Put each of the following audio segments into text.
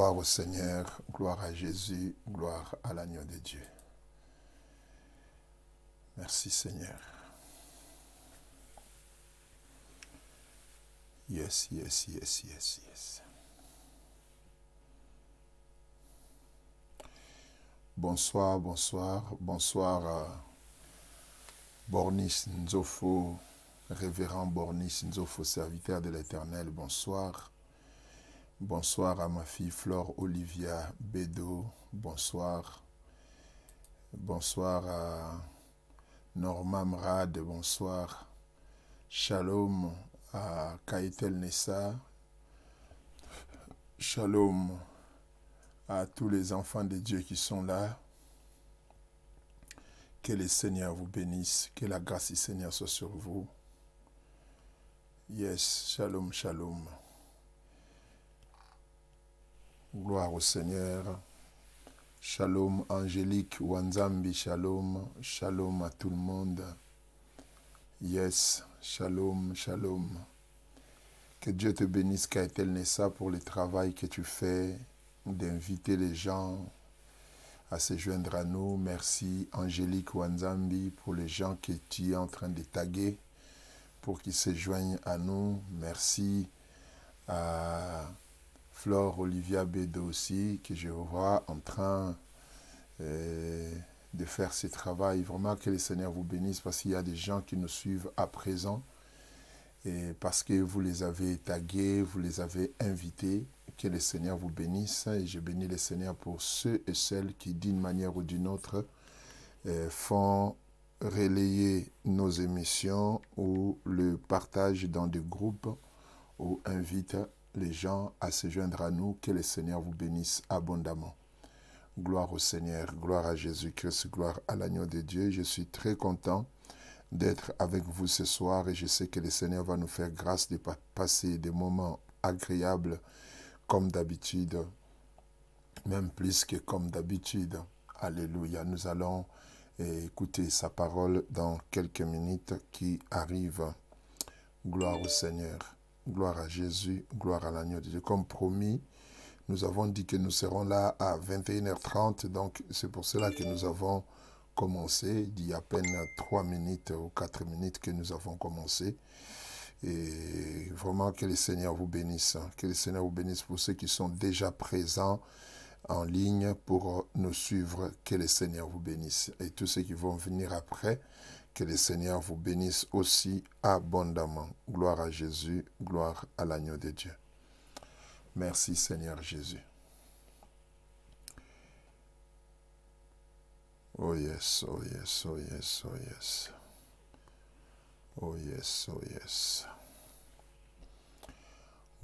Gloire au Seigneur, gloire à Jésus, gloire à l'agneau de Dieu. Merci Seigneur. Yes, yes, yes, yes, yes. Bonsoir, bonsoir, bonsoir Bornis Nzofo, révérend Bornis Nzofo, serviteur de l'Éternel, bonsoir. Bonsoir à ma fille Flore Olivia Bédo, bonsoir. Bonsoir à Norma Mrad, bonsoir. Shalom à Kaïtel Nessa. Shalom à tous les enfants de Dieu qui sont là. Que le Seigneur vous bénisse, que la grâce du Seigneur soit sur vous. Yes, shalom, shalom. Gloire au Seigneur. Shalom Angélique Wanzambi, shalom, shalom à tout le monde. Yes, shalom, shalom. Que Dieu te bénisse, Kaïtel Nessa, pour le travail que tu fais, d'inviter les gens à se joindre à nous. Merci Angélique Wanzambi pour les gens que tu es en train de taguer pour qu'ils se joignent à nous. Merci à Flore Olivia Bédo aussi, que je vois en train de faire ce travail. Vraiment que le Seigneur vous bénisse parce qu'il y a des gens qui nous suivent à présent et parce que vous les avez tagués, vous les avez invités. Que le Seigneur vous bénisse et je bénis le Seigneur pour ceux et celles qui d'une manière ou d'une autre font relayer nos émissions ou le partagent dans des groupes ou invitent les gens à se joindre à nous. Que le Seigneur vous bénisse abondamment. Gloire au Seigneur, gloire à Jésus-Christ, gloire à l'agneau de Dieu. Je suis très content d'être avec vous ce soir et je sais que le Seigneur va nous faire grâce de passer des moments agréables comme d'habitude, même plus que comme d'habitude. Alléluia. Nous allons écouter sa parole dans quelques minutes qui arrivent. Gloire au Seigneur, gloire à Jésus, gloire à l'agneau de Dieu. Comme promis, nous avons dit que nous serons là à 21h30, donc c'est pour cela que nous avons commencé. Il y a à peine 3 minutes ou 4 minutes que nous avons commencé. Et vraiment que le Seigneur vous bénisse. Que le Seigneur vous bénisse pour ceux qui sont déjà présents en ligne pour nous suivre. Que le Seigneur vous bénisse. Et tous ceux qui vont venir après, que le Seigneur vous bénisse aussi abondamment. Gloire à Jésus, gloire à l'agneau de Dieu. Merci Seigneur Jésus. Oh yes, oh yes, oh yes, oh yes. Oh yes, oh yes.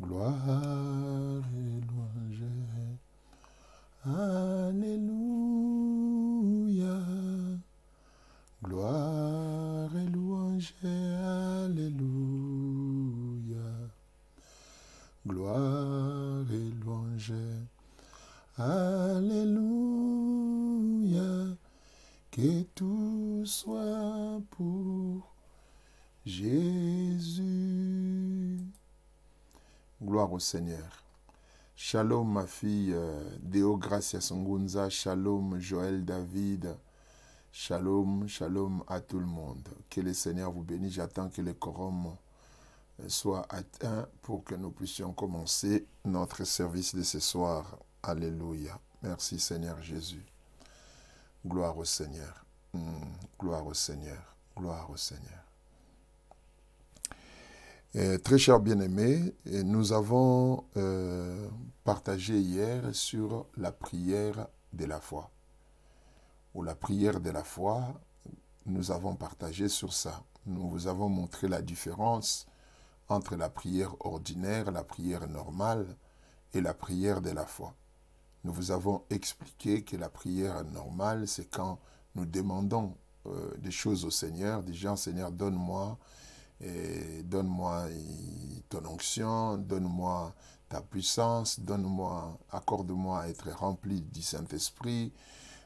Gloire et louange. Alléluia. Gloire et louange. Alléluia. Gloire et louange. Alléluia. Que tout soit pour Jésus. Gloire au Seigneur. Shalom ma fille Deo Gracia Songunza. Shalom Joël David. Shalom, shalom à tout le monde. Que le Seigneur vous bénisse. J'attends que le quorum soit atteint pour que nous puissions commencer notre service de ce soir. Alléluia. Merci Seigneur Jésus. Gloire au Seigneur. Gloire au Seigneur. Gloire au Seigneur. Très chers bien-aimés, nous avons partagé hier sur la prière de la foi. Ou la prière de la foi, nous avons partagé sur ça. Nous vous avons montré la différence entre la prière ordinaire, la prière normale et la prière de la foi. Nous vous avons expliqué que la prière normale, c'est quand nous demandons des choses au Seigneur, disant Seigneur, donne-moi ton onction, donne-moi ta puissance, accorde-moi à être rempli du Saint-Esprit.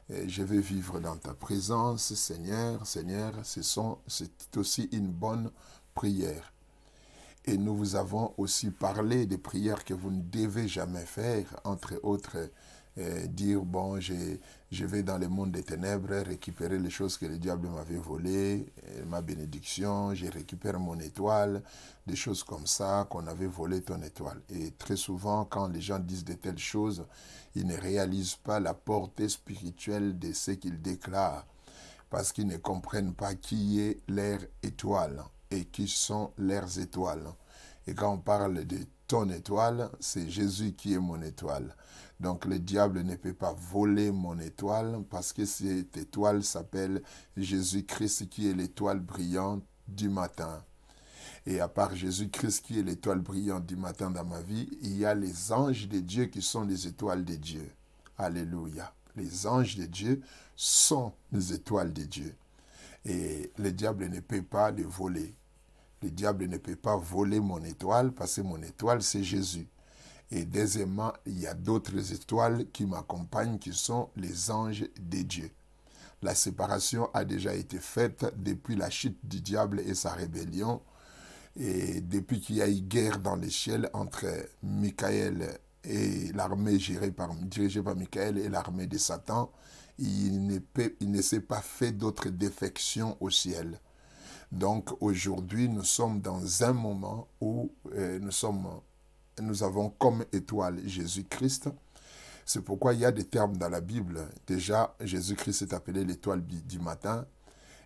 Je vais vivre dans ta présence, Seigneur. Seigneur, c'est aussi une bonne prière. Et nous vous avons aussi parlé des prières que vous ne devez jamais faire, entre autres, dire, bon, je vais dans le monde des ténèbres, récupérer les choses que le diable m'avait volées, ma bénédiction, je récupère mon étoile, des choses comme ça, qu'on avait volé ton étoile. Et très souvent, quand les gens disent de telles choses, ils ne réalisent pas la portée spirituelle de ce qu'ils déclarent, parce qu'ils ne comprennent pas qui est leur étoile et qui sont leurs étoiles. Et quand on parle de ton étoile, c'est Jésus qui est mon étoile. Donc le diable ne peut pas voler mon étoile parce que cette étoile s'appelle Jésus-Christ qui est l'étoile brillante du matin. Et à part Jésus-Christ qui est l'étoile brillante du matin dans ma vie, il y a les anges de Dieu qui sont les étoiles de Dieu. Alléluia. Les anges de Dieu sont les étoiles de Dieu. Et le diable ne peut pas les voler. Le diable ne peut pas voler mon étoile parce que mon étoile, c'est Jésus. Et deuxièmement, il y a d'autres étoiles qui m'accompagnent qui sont les anges de Dieu. La séparation a déjà été faite depuis la chute du diable et sa rébellion. Et depuis qu'il y a eu guerre dans les ciels entre Michael et l'armée dirigée par Michael et l'armée de Satan, il ne s'est pas fait d'autres défections au ciel. Donc aujourd'hui, nous sommes dans un moment où nous avons comme étoile Jésus-Christ. C'est pourquoi il y a des termes dans la Bible. Déjà, Jésus-Christ est appelé l'étoile du matin.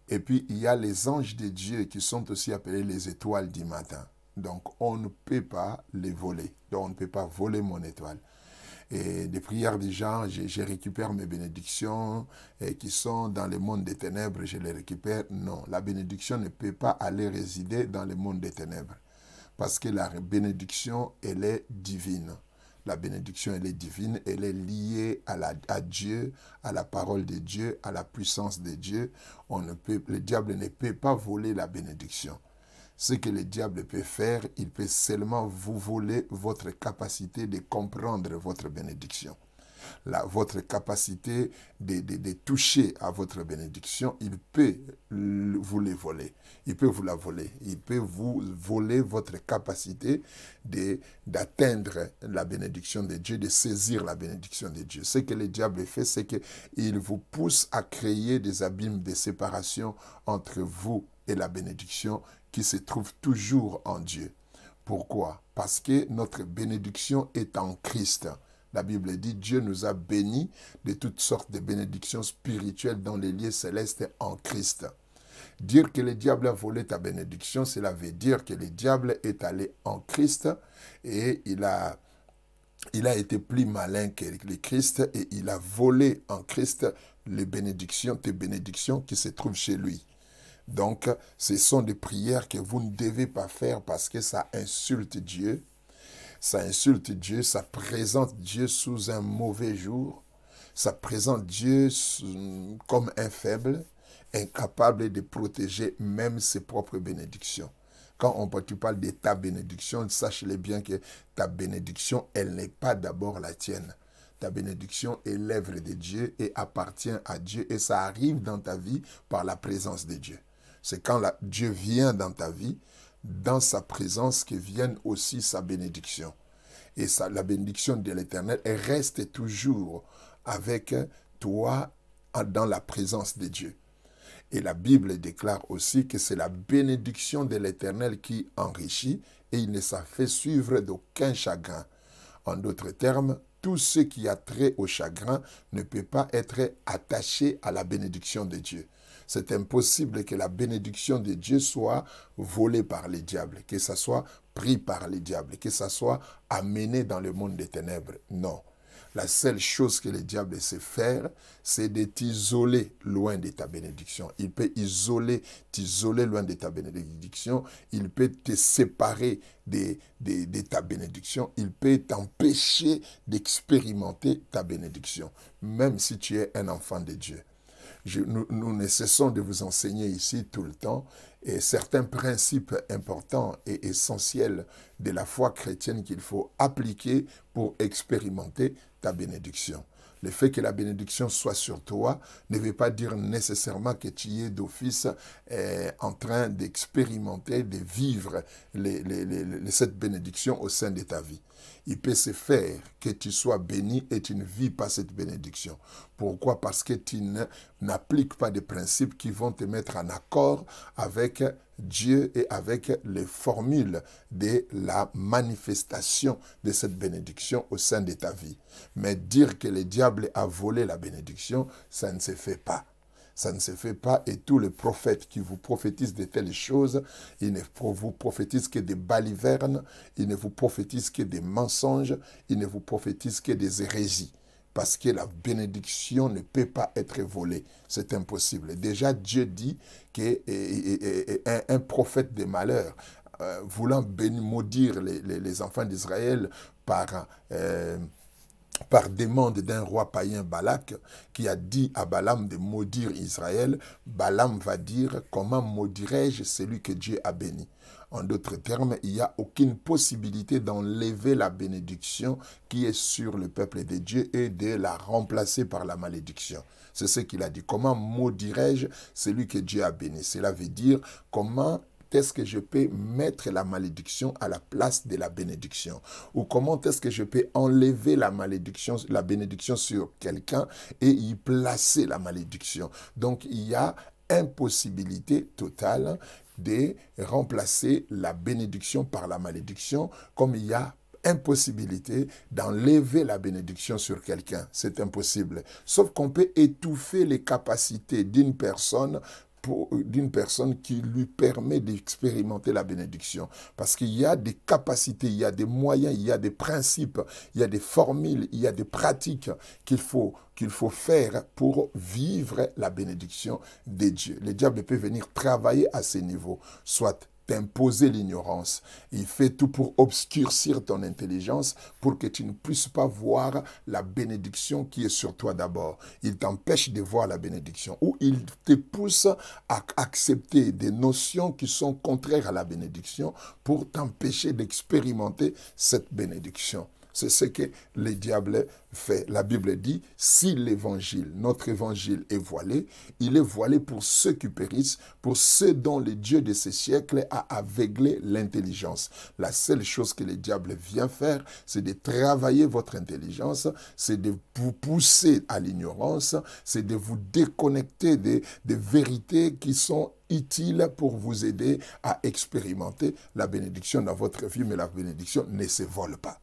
Et puis, il y a les anges de Dieu qui sont aussi appelés les étoiles du matin. Donc, on ne peut pas les voler. Donc, on ne peut pas voler mon étoile. Et des prières des gens, je récupère mes bénédictions qui sont dans le monde des ténèbres, je les récupère. Non, la bénédiction ne peut pas aller résider dans le monde des ténèbres. Parce que la bénédiction, elle est divine. La bénédiction, elle est divine, elle est liée à Dieu, à la parole de Dieu, à la puissance de Dieu. Le diable ne peut pas voler la bénédiction. Ce que le diable peut faire, il peut seulement vous voler votre capacité de comprendre votre bénédiction. Votre capacité de toucher à votre bénédiction, il peut vous les voler. Il peut vous la voler. Il peut vous voler votre capacité d'atteindre la bénédiction de Dieu, de saisir la bénédiction de Dieu. Ce que le diable fait, c'est qu'il vous pousse à créer des abîmes de séparation entre vous et la bénédiction qui se trouve toujours en Dieu. Pourquoi? Parce que notre bénédiction est en Christ. La Bible dit, Dieu nous a bénis de toutes sortes de bénédictions spirituelles dans les lieux célestes en Christ. Dire que le diable a volé ta bénédiction, cela veut dire que le diable est allé en Christ et il a été plus malin que le Christ et il a volé en Christ tes bénédictions qui se trouvent chez lui. Donc, ce sont des prières que vous ne devez pas faire parce que ça insulte Dieu. Ça insulte Dieu, ça présente Dieu sous un mauvais jour. Ça présente Dieu comme un faible, incapable de protéger même ses propres bénédictions. Quand tu parles de ta bénédiction, sache-le bien que ta bénédiction, elle n'est pas d'abord la tienne. Ta bénédiction est l'œuvre de Dieu et appartient à Dieu et ça arrive dans ta vie par la présence de Dieu. C'est quand Dieu vient dans ta vie, dans sa présence, que vienne aussi sa bénédiction. Et la bénédiction de l'Éternel reste toujours avec toi dans la présence de Dieu. Et la Bible déclare aussi que c'est la bénédiction de l'Éternel qui enrichit et il ne s'en fait suivre d'aucun chagrin. En d'autres termes, tout ce qui a trait au chagrin ne peut pas être attaché à la bénédiction de Dieu. C'est impossible que la bénédiction de Dieu soit volée par les diables, que ça soit pris par les diables, que ça soit amené dans le monde des ténèbres. Non. La seule chose que le diable sait faire, c'est de t'isoler loin de ta bénédiction. Il peut t'isoler loin de ta bénédiction. Il peut te séparer de ta bénédiction. Il peut t'empêcher d'expérimenter ta bénédiction, même si tu es un enfant de Dieu. Nous ne cessons de vous enseigner ici tout le temps et certains principes importants et essentiels de la foi chrétienne qu'il faut appliquer pour expérimenter ta bénédiction. Le fait que la bénédiction soit sur toi ne veut pas dire nécessairement que tu es d'office en train d'expérimenter, de vivre cette bénédiction au sein de ta vie. Il peut se faire que tu sois béni et tu ne vis pas cette bénédiction. Pourquoi? Parce que tu n'appliques pas des principes qui vont te mettre en accord avec Dieu et avec les formules de la manifestation de cette bénédiction au sein de ta vie. Mais dire que le diable a volé la bénédiction, ça ne se fait pas. Ça ne se fait pas, et tous les prophètes qui vous prophétisent de telles choses, ils ne vous prophétisent que des balivernes, ils ne vous prophétisent que des mensonges, ils ne vous prophétisent que des hérésies. Parce que la bénédiction ne peut pas être volée. C'est impossible. Déjà, Dieu dit qu'un prophète des malheurs, voulant maudire les enfants d'Israël par demande d'un roi païen Balak, qui a dit à Balaam de maudire Israël, Balaam va dire, comment maudirais-je celui que Dieu a béni? En d'autres termes, il n'y a aucune possibilité d'enlever la bénédiction qui est sur le peuple de Dieu et de la remplacer par la malédiction. C'est ce qu'il a dit. Comment maudirais-je celui que Dieu a béni? Cela veut dire comment est-ce que je peux mettre la malédiction à la place de la bénédiction? Ou comment est-ce que je peux enlever la bénédiction sur quelqu'un et y placer la malédiction? Donc, il y a impossibilité totale de remplacer la bénédiction par la malédiction, comme il y a impossibilité d'enlever la bénédiction sur quelqu'un. C'est impossible. Sauf qu'on peut étouffer les capacités d'une personne qui lui permet d'expérimenter la bénédiction. Parce qu'il y a des capacités, il y a des moyens, il y a des principes, il y a des formules, il y a des pratiques qu'il faut faire pour vivre la bénédiction de Dieu. Le diable peut venir travailler à ces niveaux, soit t'imposer l'ignorance. Il fait tout pour obscurcir ton intelligence pour que tu ne puisses pas voir la bénédiction qui est sur toi d'abord. Il t'empêche de voir la bénédiction ou il te pousse à accepter des notions qui sont contraires à la bénédiction pour t'empêcher d'expérimenter cette bénédiction. C'est ce que le diable fait. La Bible dit, si l'évangile, notre évangile est voilé, il est voilé pour ceux qui périssent, pour ceux dont le Dieu de ces siècles a aveuglé l'intelligence. La seule chose que le diable vient faire, c'est de travailler votre intelligence, c'est de vous pousser à l'ignorance, c'est de vous déconnecter des vérités qui sont utiles pour vous aider à expérimenter la bénédiction dans votre vie, mais la bénédiction ne se vole pas.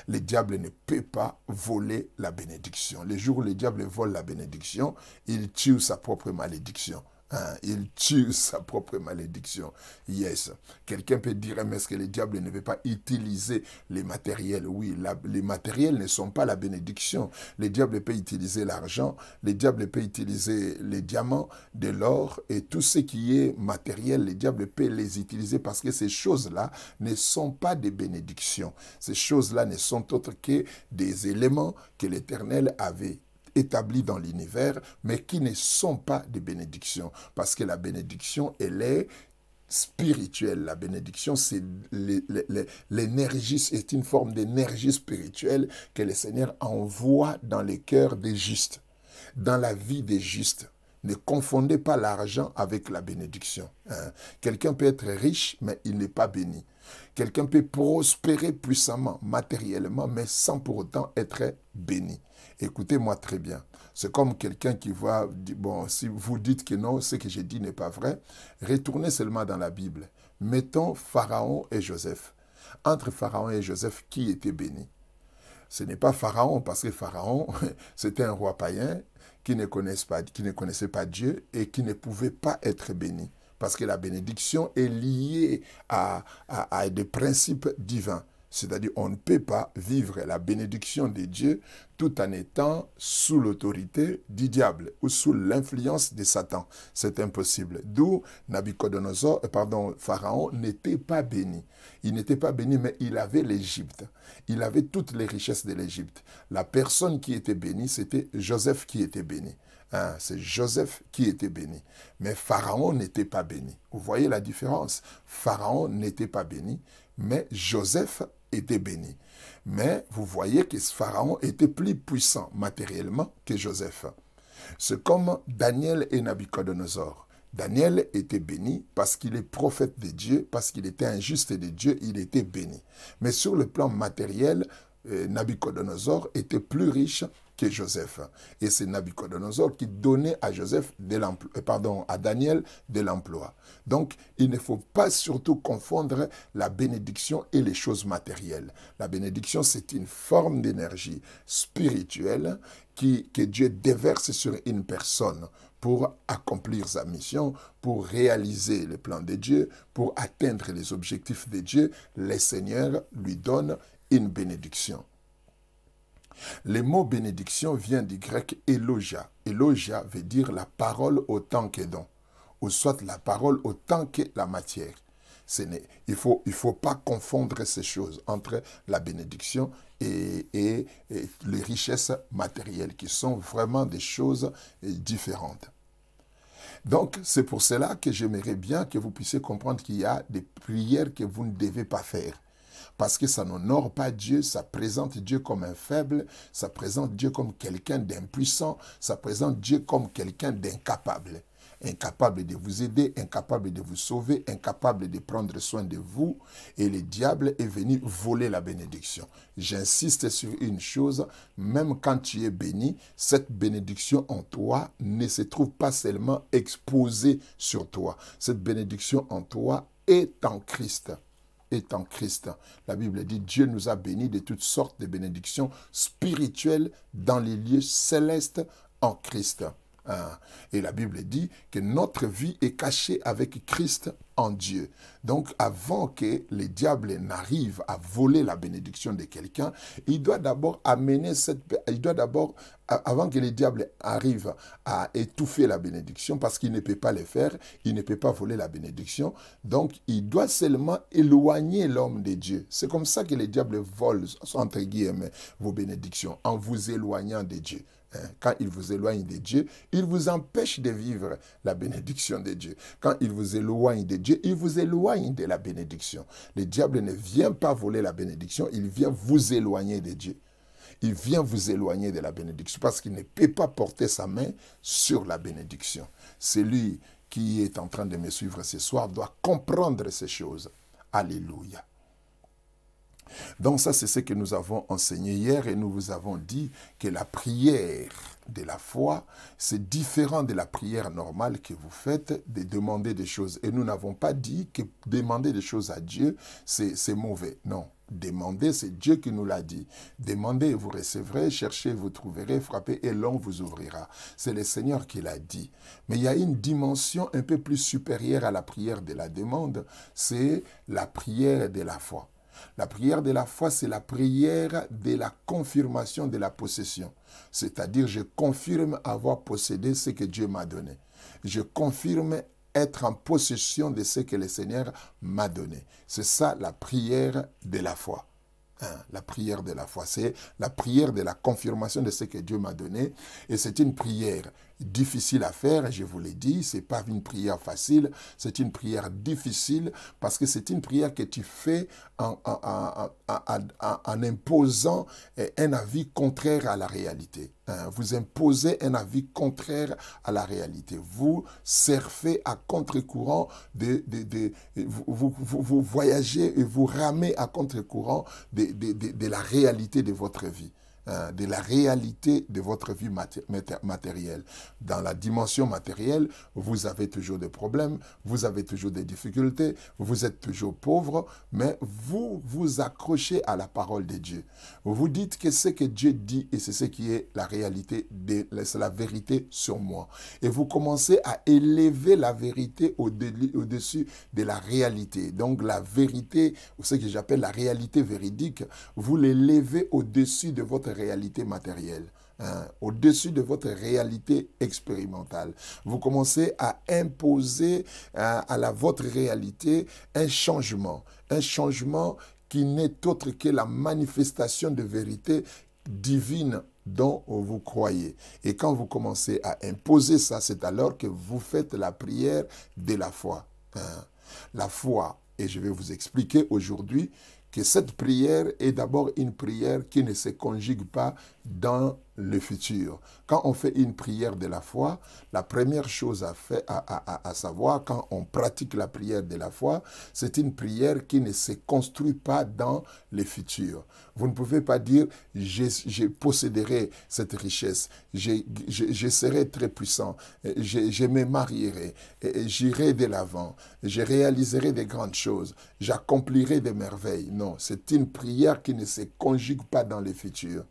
Le diable ne peut pas voler la bénédiction. Le jour où le diable vole la bénédiction, il tue sa propre malédiction. Il tue sa propre malédiction. Yes. Quelqu'un peut dire, mais est-ce que le diable ne veut pas utiliser les matériels? Oui, les matériels ne sont pas la bénédiction. Le diable peut utiliser l'argent, le diable peut utiliser les diamants, de l'or et tout ce qui est matériel, le diable peut les utiliser parce que ces choses-là ne sont pas des bénédictions. Ces choses-là ne sont autres que des éléments que l'Éternel avait établis dans l'univers, mais qui ne sont pas des bénédictions. Parce que la bénédiction, elle est spirituelle. La bénédiction, c'est l'énergie, c'est une forme d'énergie spirituelle que le Seigneur envoie dans les cœurs des justes, dans la vie des justes. Ne confondez pas l'argent avec la bénédiction. Quelqu'un peut être riche, mais il n'est pas béni. Quelqu'un peut prospérer puissamment, matériellement, mais sans pour autant être béni. Écoutez-moi très bien. C'est comme quelqu'un qui voit, bon, si vous dites que non, ce que j'ai dit n'est pas vrai, retournez seulement dans la Bible. Mettons Pharaon et Joseph. Entre Pharaon et Joseph, qui était béni? Ce n'est pas Pharaon, parce que Pharaon, c'était un roi païen qui ne connaissait pas Dieu et qui ne pouvait pas être béni. Parce que la bénédiction est liée à des principes divins. C'est-à-dire, on ne peut pas vivre la bénédiction de Dieu tout en étant sous l'autorité du diable ou sous l'influence de Satan. C'est impossible. D'où Pharaon n'était pas béni. Il n'était pas béni, mais il avait l'Égypte. Il avait toutes les richesses de l'Égypte. La personne qui était bénie, c'était Joseph qui était béni. C'est Joseph qui était béni. Mais Pharaon n'était pas béni. Vous voyez la différence? Pharaon n'était pas béni, mais Joseph était béni. Mais vous voyez que ce Pharaon était plus puissant matériellement que Joseph. C'est comme Daniel et Nabuchodonosor. Daniel était béni parce qu'il est prophète de Dieu, parce qu'il était un juste de Dieu, il était béni. Mais sur le plan matériel, Nabuchodonosor était plus riche que Joseph. Et c'est Nabuchodonosor qui donnait à à Daniel de l'emploi. Donc, il ne faut pas surtout confondre la bénédiction et les choses matérielles. La bénédiction, c'est une forme d'énergie spirituelle que Dieu déverse sur une personne pour accomplir sa mission, pour réaliser le plan de Dieu, pour atteindre les objectifs de Dieu. Le Seigneur lui donne une bénédiction. Le mot bénédiction vient du grec elogia. Elogia veut dire la parole autant que don, ou soit la parole autant que la matière. Il ne faut pas confondre ces choses entre la bénédiction et les richesses matérielles, qui sont vraiment des choses différentes. Donc, c'est pour cela que j'aimerais bien que vous puissiez comprendre qu'il y a des prières que vous ne devez pas faire. Parce que ça n'honore pas Dieu, ça présente Dieu comme un faible, ça présente Dieu comme quelqu'un d'impuissant, ça présente Dieu comme quelqu'un d'incapable. Incapable de vous aider, incapable de vous sauver, incapable de prendre soin de vous. Et le diable est venu voler la bénédiction. J'insiste sur une chose, même quand tu es béni, cette bénédiction en toi ne se trouve pas seulement exposée sur toi. Cette bénédiction en toi est en Christ. Est en Christ. La Bible dit, Dieu nous a bénis de toutes sortes de bénédictions spirituelles dans les lieux célestes en Christ. Et la Bible dit que notre vie est cachée avec Christ en Dieu. Donc, avant que le diable n'arrive à voler la bénédiction de quelqu'un, il doit d'abord avant que le diable arrive à étouffer la bénédiction, parce qu'il ne peut pas le faire, il ne peut pas voler la bénédiction, donc il doit seulement éloigner l'homme de Dieu. C'est comme ça que le diable vole, entre guillemets, vos bénédictions, en vous éloignant de Dieu. Quand il vous éloigne de Dieu, il vous empêche de vivre la bénédiction de Dieu. Quand il vous éloigne de Dieu, il vous éloigne de la bénédiction. Le diable ne vient pas voler la bénédiction, il vient vous éloigner de Dieu. Il vient vous éloigner de la bénédiction parce qu'il ne peut pas porter sa main sur la bénédiction. Celui qui est en train de me suivre ce soir doit comprendre ces choses. Alléluia. Donc ça, c'est ce que nous avons enseigné hier, et nous vous avons dit que la prière de la foi, c'est différent de la prière normale que vous faites de demander des choses. Et nous n'avons pas dit que demander des choses à Dieu, c'est mauvais. Non. Demander, c'est Dieu qui nous l'a dit. Demandez et vous recevrez, cherchez et vous trouverez, frappez et l'on vous ouvrira. C'est le Seigneur qui l'a dit. Mais il y a une dimension un peu plus supérieure à la prière de la demande, c'est la prière de la foi. La prière de la foi, c'est la prière de la confirmation de la possession. C'est-à-dire, je confirme avoir possédé ce que Dieu m'a donné. Je confirme être en possession de ce que le Seigneur m'a donné. C'est ça la prière de la foi. La prière de la foi, c'est la prière de la confirmation de ce que Dieu m'a donné. Et c'est une prière difficile à faire, je vous l'ai dit, ce n'est pas une prière facile, c'est une prière difficile parce que c'est une prière que tu fais en imposant un avis contraire à la réalité. Vous imposez un avis contraire à la réalité. Vous surfez à contre-courant, vous voyagez et vous ramez à contre-courant de la réalité de votre vie. De la réalité de votre vie matérielle. Dans la dimension matérielle, vous avez toujours des problèmes, vous avez toujours des difficultés, vous êtes toujours pauvre, mais vous vous accrochez à la parole de Dieu. Vous vous dites que ce que Dieu dit, et c'est ce qui est la réalité, c'est la vérité sur moi. Et vous commencez à élever la vérité au-dessus de la réalité. Donc la vérité, ou ce que j'appelle la réalité véridique, vous l'élevez au-dessus de votre réalité matérielle, au-dessus de votre réalité expérimentale. Vous commencez à imposer à votre réalité un changement qui n'est autre que la manifestation de vérité divine dont vous croyez. Et quand vous commencez à imposer ça, c'est alors que vous faites la prière de la foi. La foi, et je vais vous expliquer aujourd'hui que cette prière est d'abord une prière qui ne se conjugue pas dans le futur. Quand on fait une prière de la foi, la première chose à savoir quand on pratique la prière de la foi, c'est une prière qui ne se construit pas dans le futur. Vous ne pouvez pas dire « je posséderai cette richesse, je serai très puissant, je me marierai, j'irai de l'avant, je réaliserai de grandes choses, j'accomplirai des merveilles ». Non, c'est une prière qui ne se conjugue pas dans le futur.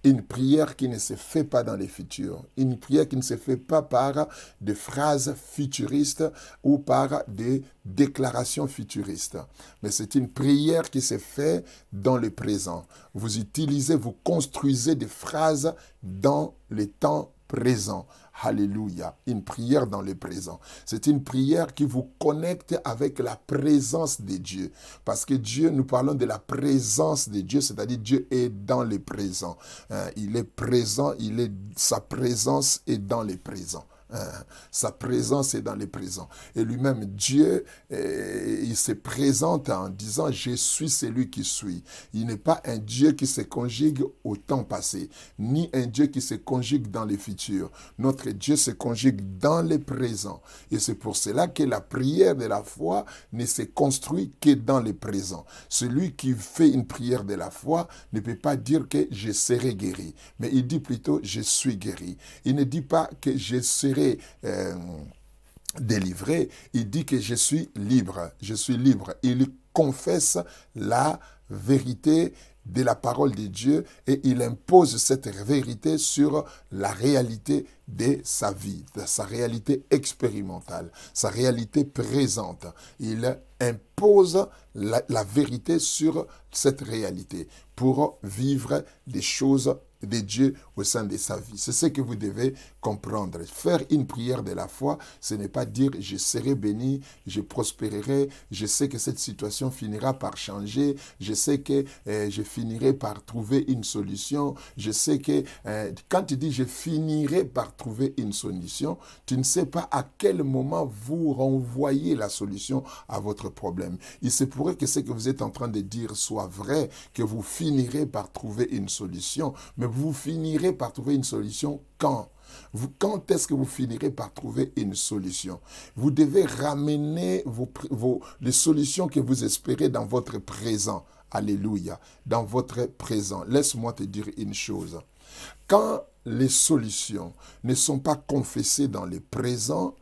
Une prière qui ne se fait pas dans les futurs. Une prière qui ne se fait pas par des phrases futuristes ou par des déclarations futuristes. Mais c'est une prière qui se fait dans le présent. Vous utilisez, vous construisez des phrases dans le temps présent. Alléluia. Une prière dans le présent. C'est une prière qui vous connecte avec la présence de Dieu. Parce que Dieu, nous parlons de la présence de Dieu, c'est-à-dire Dieu est dans le présent. Il est présent, sa présence est dans le présent. Sa présence est dans le présent. Et lui-même, Dieu, il se présente en disant « Je suis celui qui suis ». Il n'est pas un Dieu qui se conjugue au temps passé, ni un Dieu qui se conjugue dans le futur. Notre Dieu se conjugue dans le présent. Et c'est pour cela que la prière de la foi ne se construit que dans le présent. Celui qui fait une prière de la foi ne peut pas dire que « je serai guéri », mais il dit plutôt « je suis guéri ». Il ne dit pas que « je serai délivré », il dit que je suis libre, je suis libre. Il confesse la vérité de la parole de Dieu et il impose cette vérité sur la réalité de sa vie, de sa réalité expérimentale, sa réalité présente. Il impose la vérité sur cette réalité pour vivre des choses de Dieu au sein de sa vie. C'est ce que vous devez comprendre. Faire une prière de la foi, ce n'est pas dire « je serai béni, je prospérerai, je sais que cette situation finira par changer, je sais que je finirai par trouver une solution, je sais que… » Quand tu dis « je finirai par trouver une solution », tu ne sais pas à quel moment vous renvoyez la solution à votre problème. Il se pourrait que ce que vous êtes en train de dire soit vrai, que vous finirez par trouver une solution, mais vous finirez par trouver une solution quand ? Quand est-ce que vous finirez par trouver une solution? Vous devez ramener les solutions que vous espérez dans votre présent. Alléluia. Dans votre présent. Laisse-moi te dire une chose. Quand les solutions ne sont pas confessées dans le présent,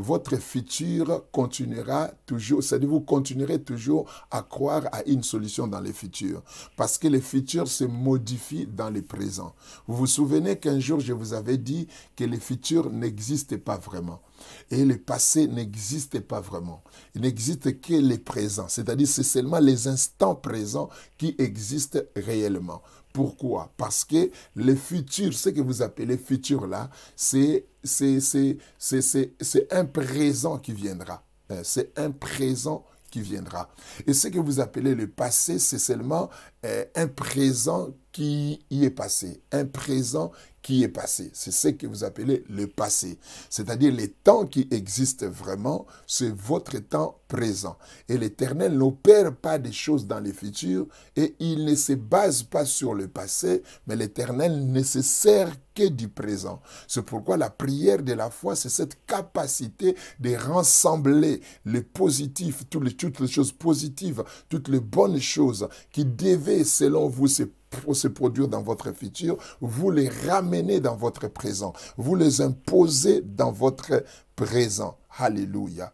votre futur continuera toujours, c'est-à-dire vous continuerez toujours à croire à une solution dans le futur, parce que le futur se modifie dans le présent. Vous vous souvenez qu'un jour je vous avais dit que le futur n'existe pas vraiment et le passé n'existe pas vraiment. Il n'existe que le présent, c'est-à-dire c'est seulement les instants présents qui existent réellement. Pourquoi? Parce que le futur, ce que vous appelez futur là, c'est un présent qui viendra. C'est un présent qui viendra. Et ce que vous appelez le passé, c'est seulement un présent qui y est passé. Un présent qui est passé. C'est ce que vous appelez le passé. C'est-à-dire les temps qui existent vraiment, c'est votre temps présent. Et l'Éternel n'opère pas des choses dans le futur et il ne se base pas sur le passé, mais l'Éternel ne se sert que du présent. C'est pourquoi la prière de la foi, c'est cette capacité de rassembler le positif, toutes les choses positives, toutes les bonnes choses qui devaient, selon vous, se produire dans votre futur, vous les ramenez dans votre présent. Vous les imposez dans votre présent. Alléluia.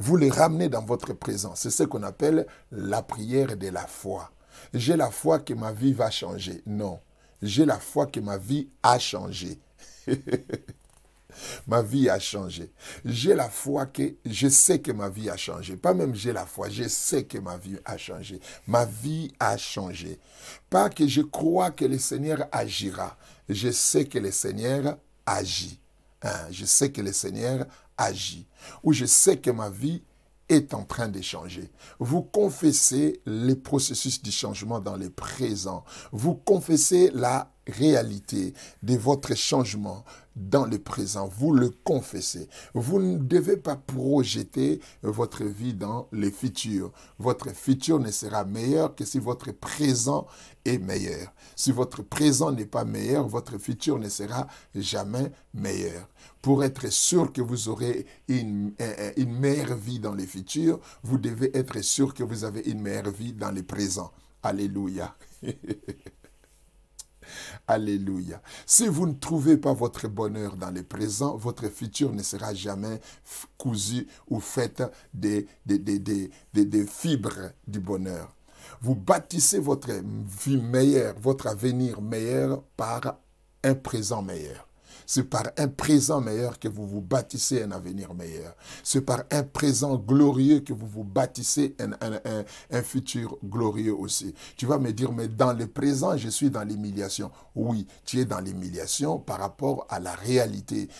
Vous les ramenez dans votre présent. C'est ce qu'on appelle la prière de la foi. J'ai la foi que ma vie va changer. Non. J'ai la foi que ma vie a changé. Ma vie a changé. J'ai la foi que je sais que ma vie a changé. Pas même j'ai la foi, je sais que ma vie a changé. Ma vie a changé. Pas que je crois que le Seigneur agira. Je sais que le Seigneur agit. Je sais que le Seigneur agit. Ou je sais que ma vie est en train de changer. Vous confessez les processus du changement dans le présent. Vous confessez la réalité de votre changement dans le présent, vous le confessez. Vous ne devez pas projeter votre vie dans le futur. Votre futur ne sera meilleur que si votre présent est meilleur. Si votre présent n'est pas meilleur, votre futur ne sera jamais meilleur. Pour être sûr que vous aurez une meilleure vie dans le futur, vous devez être sûr que vous avez une meilleure vie dans le présent. Alléluia. Alléluia. Si vous ne trouvez pas votre bonheur dans le présent, votre futur ne sera jamais cousu ou fait des fibres du bonheur. Vous bâtissez votre vie meilleure, votre avenir meilleur par un présent meilleur. C'est par un présent meilleur que vous vous bâtissez un avenir meilleur. C'est par un présent glorieux que vous vous bâtissez un futur glorieux aussi. Tu vas me dire, mais dans le présent, je suis dans l'humiliation. Oui, tu es dans l'humiliation par rapport à la réalité,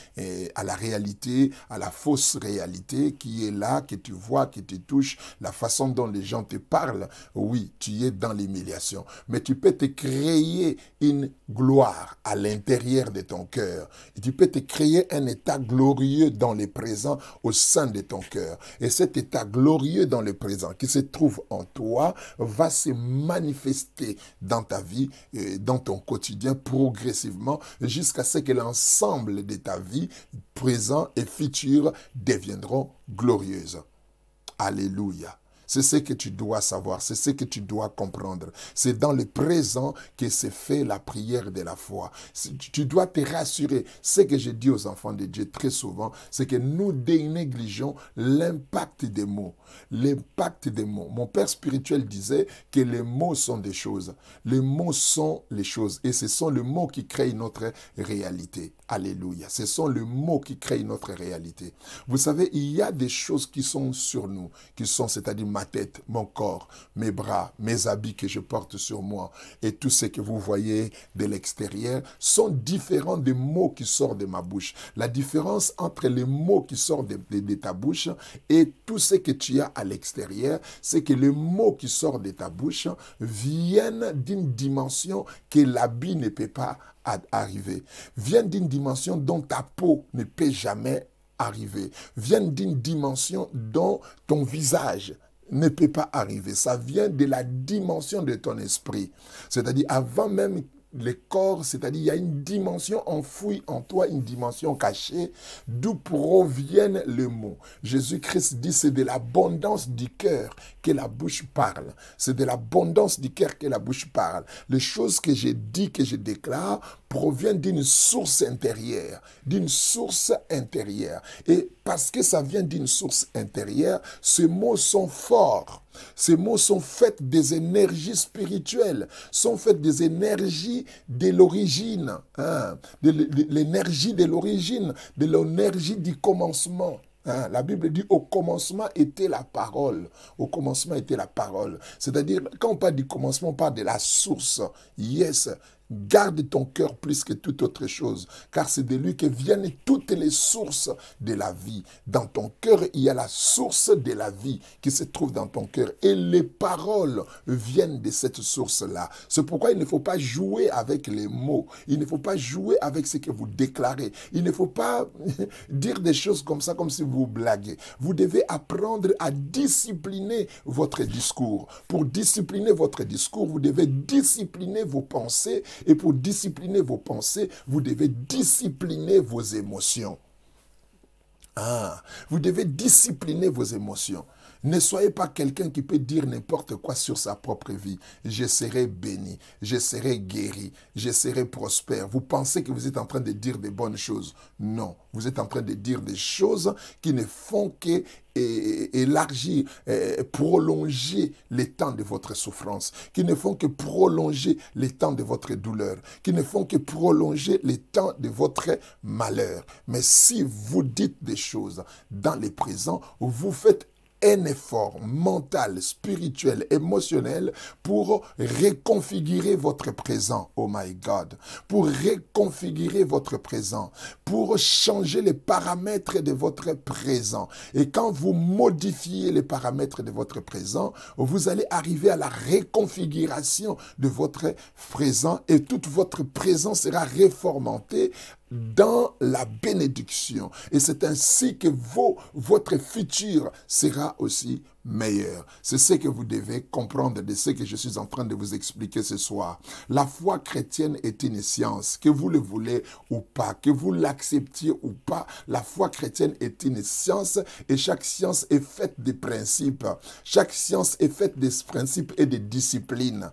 à la fausse réalité qui est là, que tu vois, qui te touche, la façon dont les gens te parlent. Oui, tu es dans l'humiliation. Mais tu peux te créer une gloire à l'intérieur de ton cœur. Et tu peux te créer un état glorieux dans le présent au sein de ton cœur. Et cet état glorieux dans le présent qui se trouve en toi va se manifester dans ta vie, dans ton quotidien progressivement jusqu'à ce que l'ensemble de ta vie, présent et futur, deviendront glorieuses. Alléluia. C'est ce que tu dois savoir, c'est ce que tu dois comprendre. C'est dans le présent que se fait la prière de la foi. Tu dois te rassurer. Ce que je dis aux enfants de Dieu très souvent, c'est que nous négligeons l'impact des mots. L'impact des mots. Mon père spirituel disait que les mots sont des choses. Les mots sont les choses. Et ce sont les mots qui créent notre réalité. Alléluia. Ce sont les mots qui créent notre réalité. Vous savez, il y a des choses qui sont sur nous, qui sont, c'est-à-dire ma tête, mon corps, mes bras, mes habits que je porte sur moi et tout ce que vous voyez de l'extérieur sont différents des mots qui sortent de ma bouche. La différence entre les mots qui sortent de ta bouche et tout ce que tu as à l'extérieur, c'est que les mots qui sortent de ta bouche viennent d'une dimension que l'habit ne peut pas arriver, viennent d'une dimension dont ta peau ne peut jamais arriver, viennent d'une dimension dont ton visage ne peut pas arriver. Ça vient de la dimension de ton esprit. C'est-à-dire, avant même le corps, c'est-à-dire, il y a une dimension enfouie en toi, une dimension cachée, d'où proviennent les mots. Jésus-Christ dit, c'est de l'abondance du cœur que la bouche parle. C'est de l'abondance du cœur que la bouche parle. Les choses que je dis, que je déclare, proviennent d'une source intérieure, d'une source intérieure. Et parce que ça vient d'une source intérieure, ces mots sont forts. Ces mots sont faits des énergies spirituelles, sont faits des énergies de l'origine, de l'énergie de l'origine, de l'énergie du commencement. La Bible dit au commencement était la parole. Au commencement était la parole. C'est-à-dire, quand on parle du commencement, on parle de la source. Yes. Garde ton cœur plus que toute autre chose, car c'est de lui que viennent toutes les sources de la vie. Dans ton cœur, il y a la source de la vie qui se trouve dans ton cœur. Et les paroles viennent de cette source-là. C'est pourquoi il ne faut pas jouer avec les mots. Il ne faut pas jouer avec ce que vous déclarez. Il ne faut pas dire des choses comme ça, comme si vous blaguez. Vous devez apprendre à discipliner votre discours. Pour discipliner votre discours, vous devez discipliner vos pensées. Et pour discipliner vos pensées, vous devez discipliner vos émotions. Vous devez discipliner vos émotions. Ne soyez pas quelqu'un qui peut dire n'importe quoi sur sa propre vie. Je serai béni, je serai guéri, je serai prospère. Vous pensez que vous êtes en train de dire des bonnes choses. Non, vous êtes en train de dire des choses qui ne font que élargir, prolonger les temps de votre souffrance, qui ne font que prolonger les temps de votre douleur, qui ne font que prolonger les temps de votre malheur. Mais si vous dites des choses dans le présent, vous faites un effort mental, spirituel, émotionnel pour reconfigurer votre présent. Oh my God. Pour reconfigurer votre présent. Pour changer les paramètres de votre présent. Et quand vous modifiez les paramètres de votre présent, vous allez arriver à la reconfiguration de votre présent et toute votre présent sera réformatée dans la bénédiction. Et c'est ainsi que votre futur sera aussi meilleur. C'est ce que vous devez comprendre de ce que je suis en train de vous expliquer ce soir. La foi chrétienne est une science, que vous le voulez ou pas, que vous l'acceptiez ou pas. La foi chrétienne est une science et chaque science est faite de principes. Chaque science est faite des principes et des disciplines.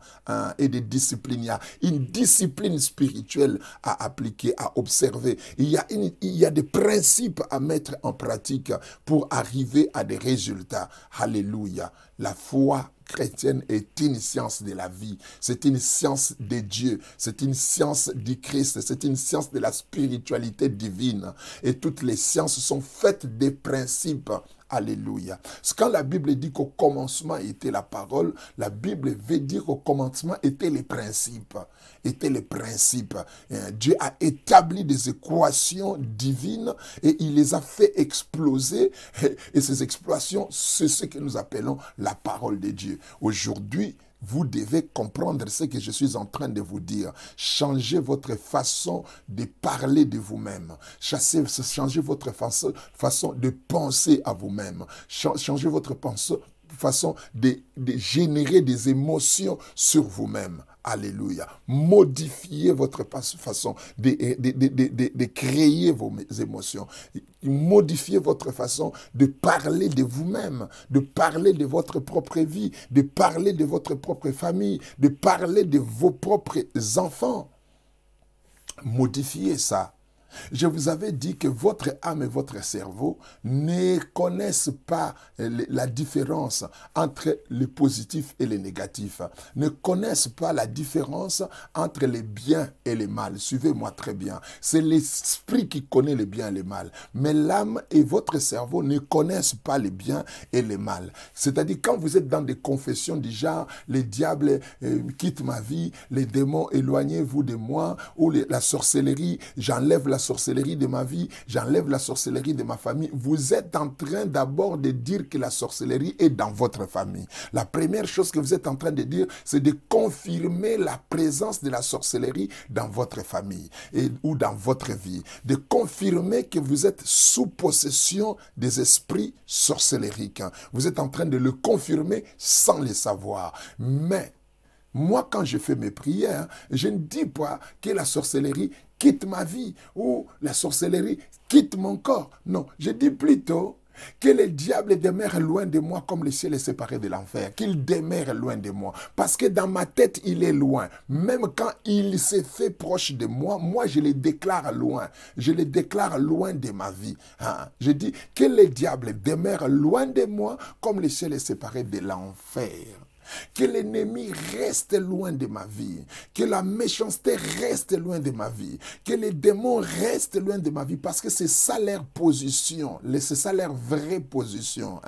Il y a une discipline spirituelle à appliquer, à observer. Il y a des principes à mettre en pratique pour arriver à des résultats. Alléluia. La foi chrétienne est une science de la vie. C'est une science de Dieu. C'est une science du Christ. C'est une science de la spiritualité divine. Et toutes les sciences sont faites des principes. Alléluia. Quand la Bible dit qu'au commencement était la parole, la Bible veut dire qu'au commencement étaient les principes. Étaient les principes. Dieu a établi des équations divines et il les a fait exploser. Et ces explosions, c'est ce que nous appelons la parole de Dieu. Aujourd'hui, vous devez comprendre ce que je suis en train de vous dire. Changez votre façon de parler de vous-même. Changez votre façon de penser à vous-même. Changez votre façon de générer des émotions sur vous-même. Alléluia. Modifiez votre façon de créer vos émotions. Modifiez votre façon de parler de vous-même, de parler de votre propre vie, de parler de votre propre famille, de parler de vos propres enfants. Modifiez ça. Je vous avais dit que votre âme et votre cerveau ne connaissent pas la différence entre le positif et le négatif. Ne connaissent pas la différence entre le bien et le mal. Suivez-moi très bien. C'est l'esprit qui connaît le bien et le mal. Mais l'âme et votre cerveau ne connaissent pas le bien et le mal. C'est-à-dire quand vous êtes dans des confessions du genre, le diable quitte ma vie, les démons éloignez-vous de moi, ou la sorcellerie, j'enlève la sorcellerie de ma vie, j'enlève la sorcellerie de ma famille. Vous êtes en train d'abord de dire que la sorcellerie est dans votre famille. La première chose que vous êtes en train de dire, c'est de confirmer la présence de la sorcellerie dans votre famille ou dans votre vie. De confirmer que vous êtes sous possession des esprits sorcellériques. Vous êtes en train de le confirmer sans le savoir. Mais moi, quand je fais mes prières, je ne dis pas que la sorcellerie quitte ma vie ou la sorcellerie quitte mon corps. Non, je dis plutôt que le diable demeure loin de moi comme le ciel est séparé de l'enfer. Qu'il demeure loin de moi. Parce que dans ma tête, il est loin. Même quand il s'est fait proche de moi, moi je le déclare loin. Je le déclare loin de ma vie. Je dis que le diable demeure loin de moi comme le ciel est séparé de l'enfer. Que l'ennemi reste loin de ma vie. Que la méchanceté reste loin de ma vie. Que les démons restent loin de ma vie. Parce que c'est ça leur position. C'est ça leur vraie position.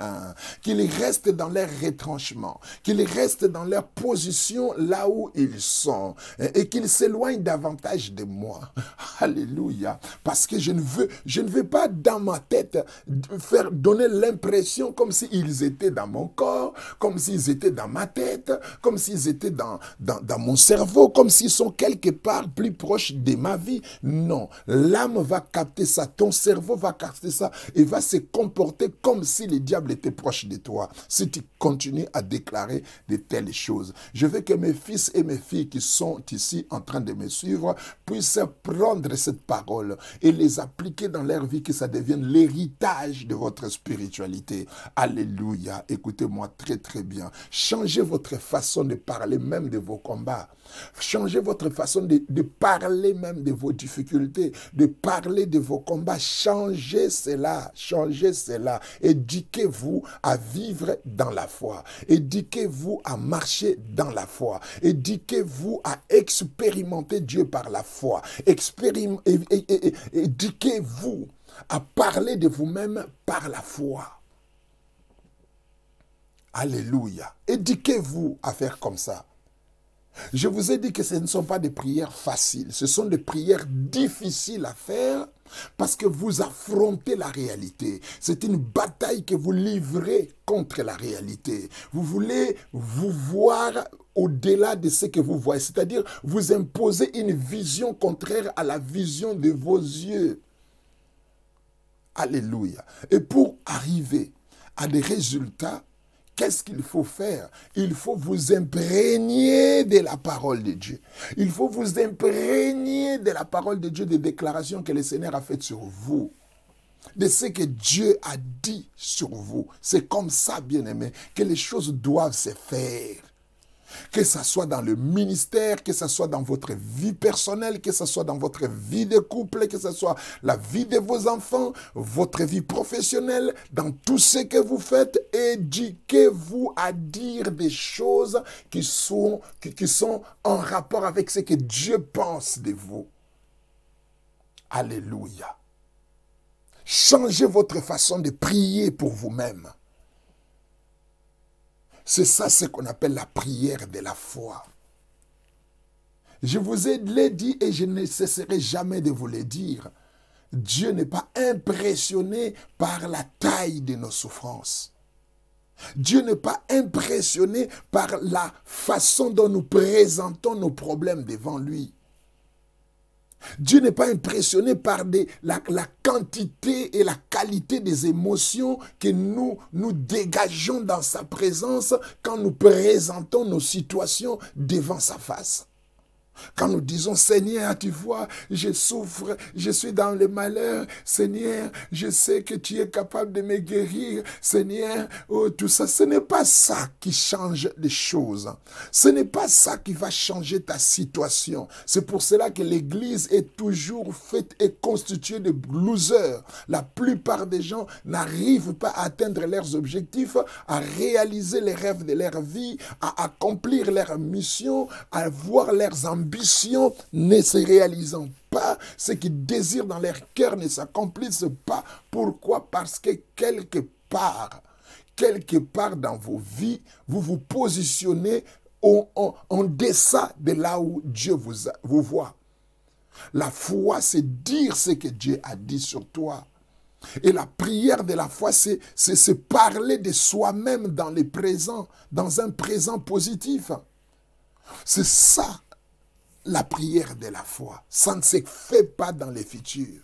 Qu'ils restent dans leur retranchement. Qu'ils restent dans leur position là où ils sont. Et qu'ils s'éloignent davantage de moi. Alléluia. Parce que je ne veux pas dans ma tête faire donner l'impression comme s'ils étaient dans mon corps. Comme s'ils étaient dans ma tête, comme s'ils étaient dans mon cerveau, comme s'ils sont quelque part plus proches de ma vie. Non, l'âme va capter ça, ton cerveau va capter ça et va se comporter comme si le diable était proche de toi. Si tu continues à déclarer de telles choses. Je veux que mes fils et mes filles qui sont ici en train de me suivre puissent prendre cette parole et les appliquer dans leur vie, que ça devienne l'héritage de votre spiritualité. Alléluia. Écoutez-moi très très bien. Changez votre façon de parler même de vos combats. Changez votre façon de parler même de vos difficultés, de parler de vos combats. Changez cela, changez cela. Éduquez-vous à vivre dans la foi. Éduquez-vous à marcher dans la foi. Éduquez-vous à expérimenter Dieu par la foi. Éduquez-vous à parler de vous-même par la foi. Alléluia. Éduquez-vous à faire comme ça. Je vous ai dit que ce ne sont pas des prières faciles. Ce sont des prières difficiles à faire, Parce que vous affrontez la réalité. C'est une bataille que vous livrez contre la réalité. Vous voulez vous voir au-delà de ce que vous voyez. C'est-à-dire, vous imposez une vision contraire à la vision de vos yeux. Alléluia. Et pour arriver à des résultats, qu'est-ce qu'il faut faire? Il faut vous imprégner de la parole de Dieu. Il faut vous imprégner de la parole de Dieu, des déclarations que le Seigneur a faites sur vous, de ce que Dieu a dit sur vous. C'est comme ça, bien-aimé, que les choses doivent se faire. Que ce soit dans le ministère, que ce soit dans votre vie personnelle, que ce soit dans votre vie de couple, que ce soit la vie de vos enfants, votre vie professionnelle, dans tout ce que vous faites, éduquez-vous à dire des choses qui sont en rapport avec ce que Dieu pense de vous. Alléluia. Changez votre façon de prier pour vous-même. C'est ça ce qu'on appelle la prière de la foi. Je vous l'ai dit et je ne cesserai jamais de vous le dire. Dieu n'est pas impressionné par la taille de nos souffrances. Dieu n'est pas impressionné par la façon dont nous présentons nos problèmes devant lui. Dieu n'est pas impressionné par la quantité et la qualité des émotions que nous dégageons dans sa présence quand nous présentons nos situations devant sa face. Quand nous disons, Seigneur, tu vois, je souffre, je suis dans le malheur. Seigneur, je sais que tu es capable de me guérir. Seigneur, oh, tout ça, ce n'est pas ça qui change les choses. Ce n'est pas ça qui va changer ta situation. C'est pour cela que l'Église est toujours faite et constituée de losers. La plupart des gens n'arrivent pas à atteindre leurs objectifs, à réaliser les rêves de leur vie, à accomplir leur mission, à voir leurs ambitions ne se réalisant pas, ce qu'ils désirent dans leur cœur ne s'accomplissent pas. Pourquoi? Parce que quelque part dans vos vies, vous vous positionnez en deçà de là où Dieu vous voit. La foi, c'est dire ce que Dieu a dit sur toi. Et la prière de la foi, c'est se parler de soi-même dans le présent, dans un présent positif. C'est ça. La prière de la foi, ça ne se fait pas dans le futur.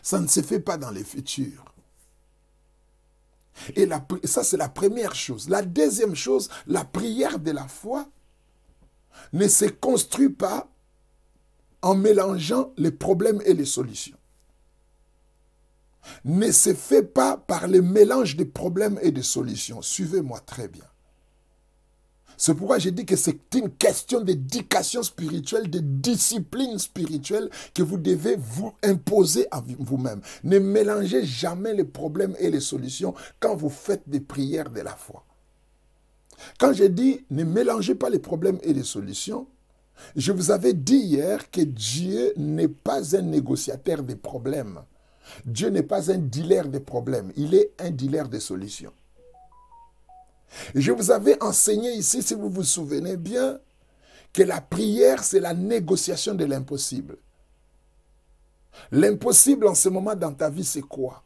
Ça ne se fait pas dans le futur. Et ça, c'est la première chose. La deuxième chose, la prière de la foi ne se construit pas en mélangeant les problèmes et les solutions. Ne se fait pas par le mélange des problèmes et des solutions. Suivez-moi très bien. C'est pourquoi j'ai dit que c'est une question d'éducation spirituelle, de discipline spirituelle que vous devez vous imposer à vous-même. Ne mélangez jamais les problèmes et les solutions quand vous faites des prières de la foi. Quand j'ai dit ne mélangez pas les problèmes et les solutions, je vous avais dit hier que Dieu n'est pas un négociateur des problèmes. Dieu n'est pas un dealer des problèmes. Il est un dealer des solutions. Je vous avais enseigné ici, si vous vous souvenez bien, que la prière, c'est la négociation de l'impossible. L'impossible en ce moment dans ta vie, c'est quoi?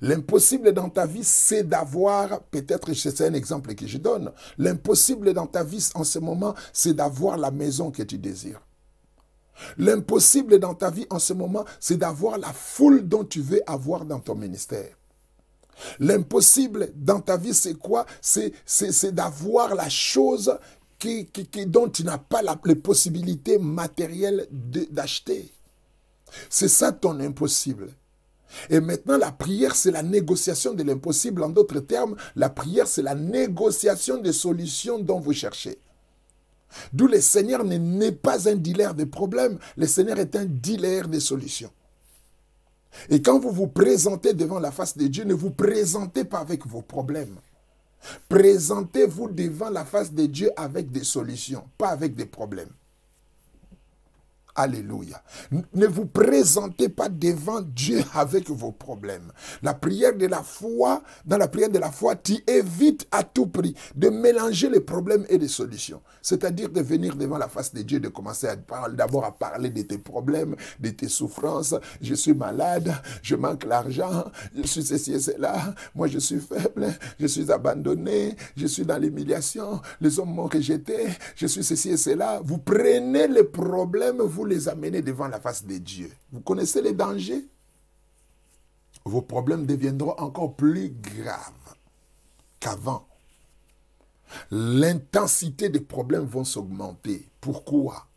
L'impossible dans ta vie, c'est d'avoir, peut-être c'est un exemple que je donne, l'impossible dans ta vie en ce moment, c'est d'avoir la maison que tu désires. L'impossible dans ta vie en ce moment, c'est d'avoir la foule dont tu veux avoir dans ton ministère. L'impossible dans ta vie, c'est quoi? C'est d'avoir la chose dont tu n'as pas les possibilités matérielles d'acheter. C'est ça ton impossible. Et maintenant, la prière, c'est la négociation de l'impossible. En d'autres termes, la prière, c'est la négociation des solutions dont vous cherchez. D'où le Seigneur n'est pas un dealer de problèmes. Le Seigneur est un dealer de solutions. Et quand vous vous présentez devant la face de Dieu, ne vous présentez pas avec vos problèmes. Présentez-vous devant la face de Dieu avec des solutions, pas avec des problèmes. Alléluia. Ne vous présentez pas devant Dieu avec vos problèmes. La prière de la foi, dans la prière de la foi, tu évites à tout prix de mélanger les problèmes et les solutions. C'est-à-dire de venir devant la face de Dieu, de commencer d'abord à parler de tes problèmes, de tes souffrances. Je suis malade, je manque l'argent, je suis ceci et cela, moi je suis faible, je suis abandonné, je suis dans l'humiliation, les hommes m'ont rejeté, je suis ceci et cela. Vous prenez les problèmes, vous les amenez devant la face de Dieu. Vous connaissez les dangers? Vos problèmes deviendront encore plus graves qu'avant. L'intensité des problèmes vont s'augmenter. Pourquoi?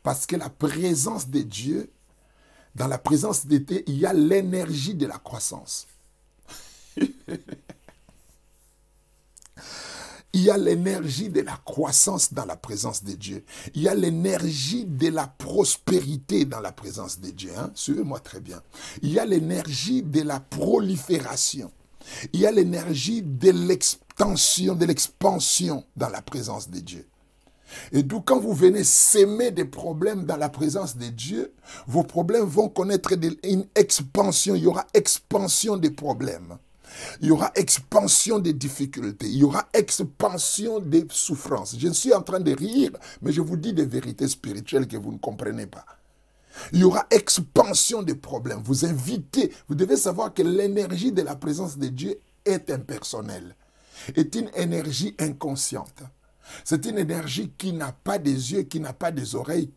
Parce que la présence de Dieu, dans la présence de Dieu, il y a l'énergie de la croissance. Il y a l'énergie de la croissance dans la présence de Dieu. Il y a l'énergie de la prospérité dans la présence de Dieu. Hein? Suivez-moi très bien. Il y a l'énergie de la prolifération. Il y a l'énergie de l'extension, de l'expansion dans la présence de Dieu. Et d'où quand vous venez s'aimer des problèmes dans la présence de Dieu, vos problèmes vont connaître une expansion. Il y aura expansion des problèmes. Il y aura expansion des difficultés. Il y aura expansion des souffrances. Je suis en train de rire, mais je vous dis des vérités spirituelles que vous ne comprenez pas. Il y aura expansion des problèmes. Vous invitez, vous devez savoir que l'énergie de la présence de Dieu est impersonnelle, est une énergie inconsciente. C'est une énergie qui n'a pas des yeux, qui n'a pas des oreilles,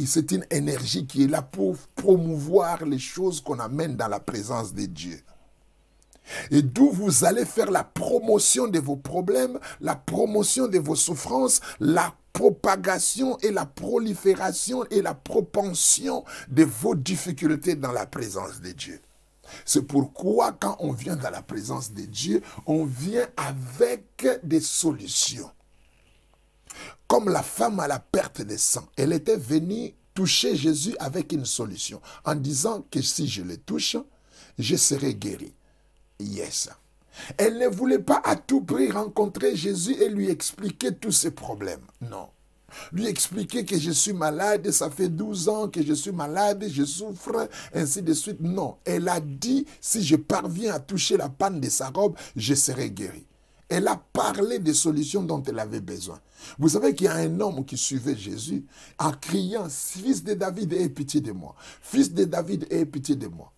c'est une énergie qui est là pour promouvoir les choses qu'on amène dans la présence de Dieu. Et d'où vous allez faire la promotion de vos problèmes, la promotion de vos souffrances, la propagation et la prolifération et la propension de vos difficultés dans la présence de Dieu. C'est pourquoi quand on vient dans la présence de Dieu, on vient avec des solutions. Comme la femme à la perte de sang, elle était venue toucher Jésus avec une solution, en disant que si je le touche, je serai guéri. Yes. Elle ne voulait pas à tout prix rencontrer Jésus et lui expliquer tous ses problèmes. Non. Lui expliquer que je suis malade, ça fait 12 ans que je suis malade, je souffre, ainsi de suite. Non. Elle a dit, si je parviens à toucher la panne de sa robe, je serai guéri. Elle a parlé des solutions dont elle avait besoin. Vous savez qu'il y a un homme qui suivait Jésus en criant, « Fils de David, aie pitié de moi. Fils de David, aie pitié de moi. »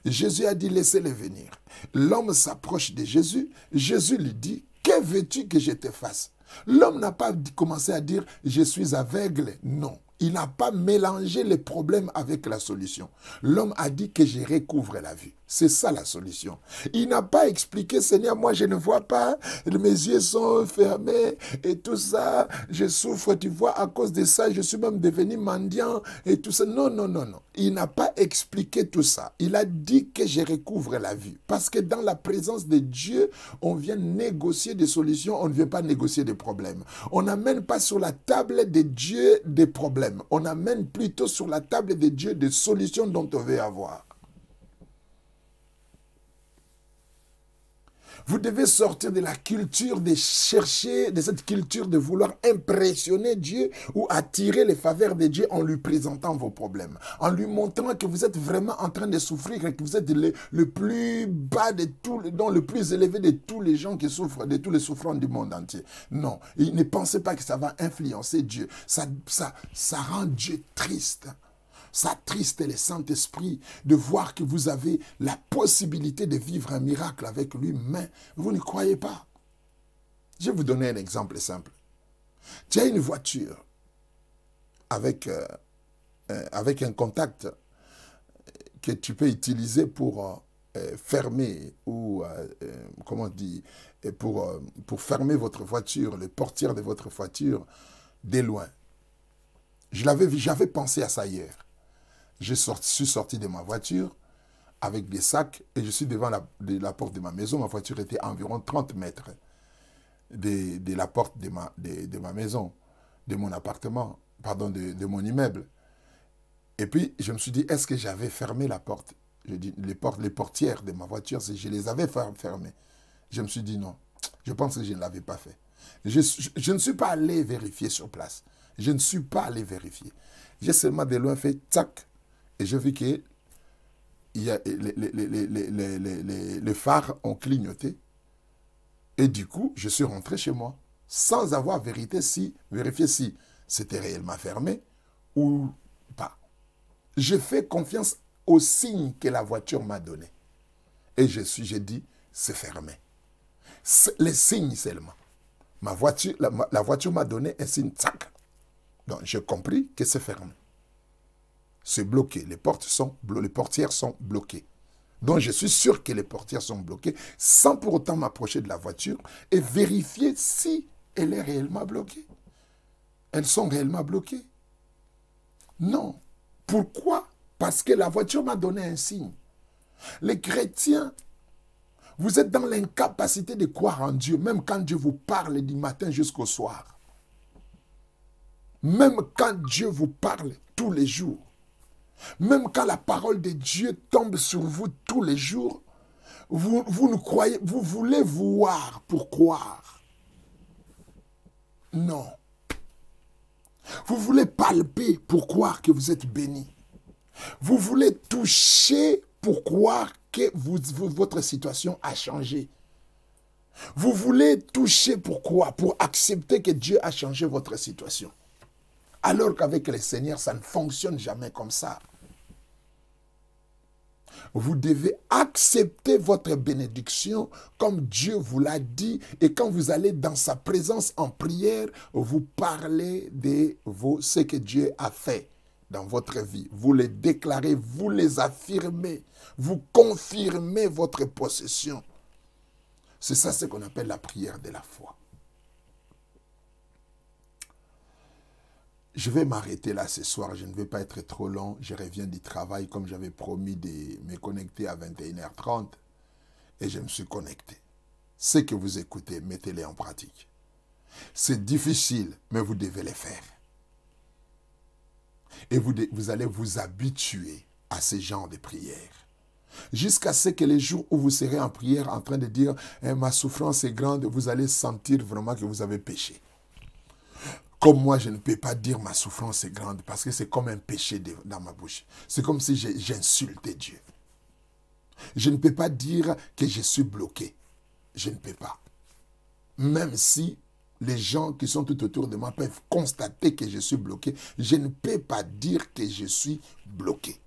Jésus a dit, laissez-les venir. L'homme s'approche de Jésus. Jésus lui dit, que veux-tu que je te fasse? L'homme n'a pas commencé à dire, je suis aveugle. Non. Il n'a pas mélangé les problèmes avec la solution. L'homme a dit que je recouvre la vue. C'est ça la solution. Il n'a pas expliqué, Seigneur, moi je ne vois pas, mes yeux sont fermés et tout ça, je souffre, tu vois, à cause de ça, je suis même devenu mendiant et tout ça. Non, non, non, non. Il n'a pas expliqué tout ça. Il a dit que je recouvre la vue. Parce que dans la présence de Dieu, on vient négocier des solutions, on ne vient pas négocier des problèmes. On n'amène pas sur la table de Dieu des problèmes. On amène plutôt sur la table de Dieu des solutions dont on veut avoir. Vous devez sortir de la culture de chercher, de cette culture de vouloir impressionner Dieu ou attirer les faveurs de Dieu en lui présentant vos problèmes, en lui montrant que vous êtes vraiment en train de souffrir et que vous êtes le plus bas de tous, le plus élevé de tous les gens qui souffrent, de tous les souffrants du monde entier. Non, ne pensez pas que ça va influencer Dieu. Ça rend Dieu triste. Ça triste le Saint-Esprit de voir que vous avez la possibilité de vivre un miracle avec lui, mais vous ne croyez pas. Je vais vous donner un exemple simple. Tu as une voiture avec un contact que tu peux utiliser pour fermer ou, comment on dit, pour fermer votre voiture, le portière de votre voiture de loin. J'avais pensé à ça hier. Je suis sorti de ma voiture avec des sacs et je suis devant la porte de ma maison. Ma voiture était à environ 30 mètres de la porte de ma maison, de mon appartement, pardon, de mon immeuble. Et puis, je me suis dit, est-ce que j'avais fermé la porte? Je dis, les portières de ma voiture, je les avais fermées. Je me suis dit, non, je pense que je ne l'avais pas fait. Je ne suis pas allé vérifier sur place. Je ne suis pas allé vérifier. J'ai seulement de loin fait tac. Et je vis que les phares ont clignoté. Et du coup, je suis rentré chez moi sans avoir vérifié si c'était réellement fermé ou pas. Je fais confiance aux signes que la voiture m'a donné. Et j'ai dit, c'est fermé. Les signes seulement. La voiture m'a donné un signe, tac. Donc, j'ai compris que c'est fermé. C'est bloqué. Les portières sont bloquées. Donc, je suis sûr que les portières sont bloquées sans pour autant m'approcher de la voiture et vérifier si elle est réellement bloquée. Elles sont réellement bloquées. Non. Pourquoi? Parce que la voiture m'a donné un signe. Les chrétiens, vous êtes dans l'incapacité de croire en Dieu, même quand Dieu vous parle du matin jusqu'au soir. Même quand Dieu vous parle tous les jours. Même quand la parole de Dieu tombe sur vous tous les jours, vous ne croyez, vous voulez voir pour croire. Non. Vous voulez palper pour croire que vous êtes béni. Vous voulez toucher pour croire que votre situation a changé. Vous voulez toucher pour quoi? Pour accepter que Dieu a changé votre situation. Alors qu'avec le Seigneur, ça ne fonctionne jamais comme ça. Vous devez accepter votre bénédiction comme Dieu vous l'a dit. Et quand vous allez dans sa présence en prière, vous parlez de ce que Dieu a fait dans votre vie. Vous les déclarez, vous les affirmez. Vous confirmez votre possession. C'est ça ce qu'on appelle la prière de la foi. Je vais m'arrêter là ce soir, je ne vais pas être trop long. Je reviens du travail comme j'avais promis de me connecter à 21h30 et je me suis connecté. Ce que vous écoutez, mettez-les en pratique. C'est difficile, mais vous devez les faire. Et vous allez vous habituer à ce genre de prière. Jusqu'à ce que les jours où vous serez en prière en train de dire ma souffrance est grande, vous allez sentir vraiment que vous avez péché. Comme moi, je ne peux pas dire ma souffrance est grande parce que c'est comme un péché dans ma bouche. C'est comme si j'insultais Dieu. Je ne peux pas dire que je suis bloqué. Je ne peux pas. Même si les gens qui sont tout autour de moi peuvent constater que je suis bloqué, je ne peux pas dire que je suis bloqué.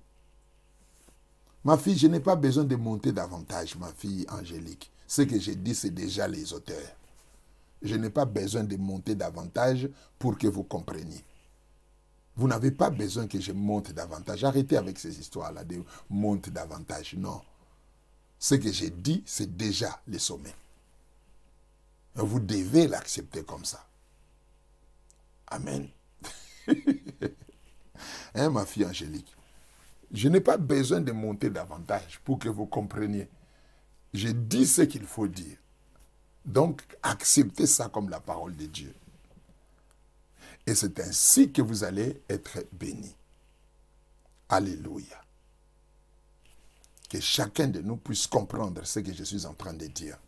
Ma fille, je n'ai pas besoin de monter davantage, ma fille Angélique. Ce que j'ai dit, c'est déjà les auteurs. Je n'ai pas besoin de monter davantage pour que vous compreniez. Vous n'avez pas besoin que je monte davantage. Arrêtez avec ces histoires-là de monter davantage. Non. Ce que j'ai dit, c'est déjà le sommet. Vous devez l'accepter comme ça. Amen. Hein, ma fille Angélique? Je n'ai pas besoin de monter davantage pour que vous compreniez. Je dis ce qu'il faut dire. Donc, acceptez ça comme la parole de Dieu. Et c'est ainsi que vous allez être bénis. Alléluia. Que chacun de nous puisse comprendre ce que je suis en train de dire.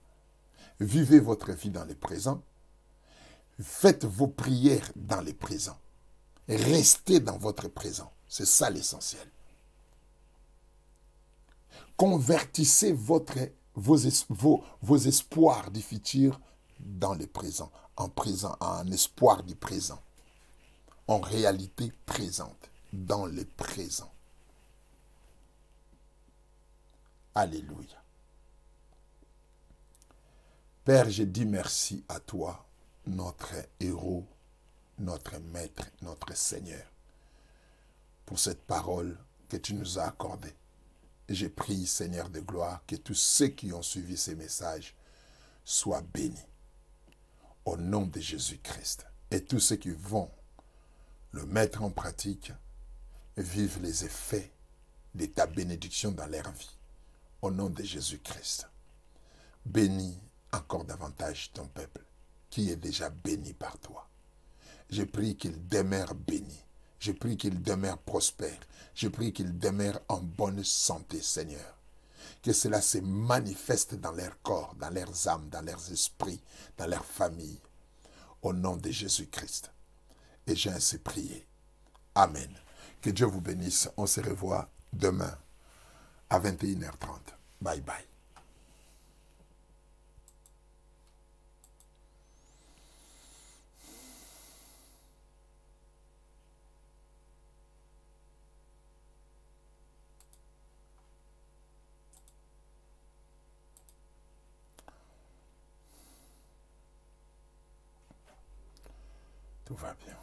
Vivez votre vie dans le présent. Faites vos prières dans le présent. Restez dans votre présent. C'est ça l'essentiel. Convertissez vos espoirs du futur dans le présent, en espoir du présent, en réalité présente, dans le présent. Alléluia. Père, je dis merci à toi, notre héros, notre maître, notre Seigneur, pour cette parole que tu nous as accordée. Je prie, Seigneur de gloire, que tous ceux qui ont suivi ces messages soient bénis. Au nom de Jésus-Christ. Et tous ceux qui vont le mettre en pratique vivent les effets de ta bénédiction dans leur vie. Au nom de Jésus-Christ. Bénis encore davantage ton peuple, qui est déjà béni par toi. Je prie qu'il demeure béni. Je prie qu'il demeure prospère. Je prie qu'il demeure en bonne santé, Seigneur. Que cela se manifeste dans leur corps, dans leurs âmes, dans leurs esprits, dans leurs familles. Au nom de Jésus-Christ. Et j'ai ainsi prié. Amen. Que Dieu vous bénisse. On se revoit demain à 21h30. Bye bye. Tout va bien.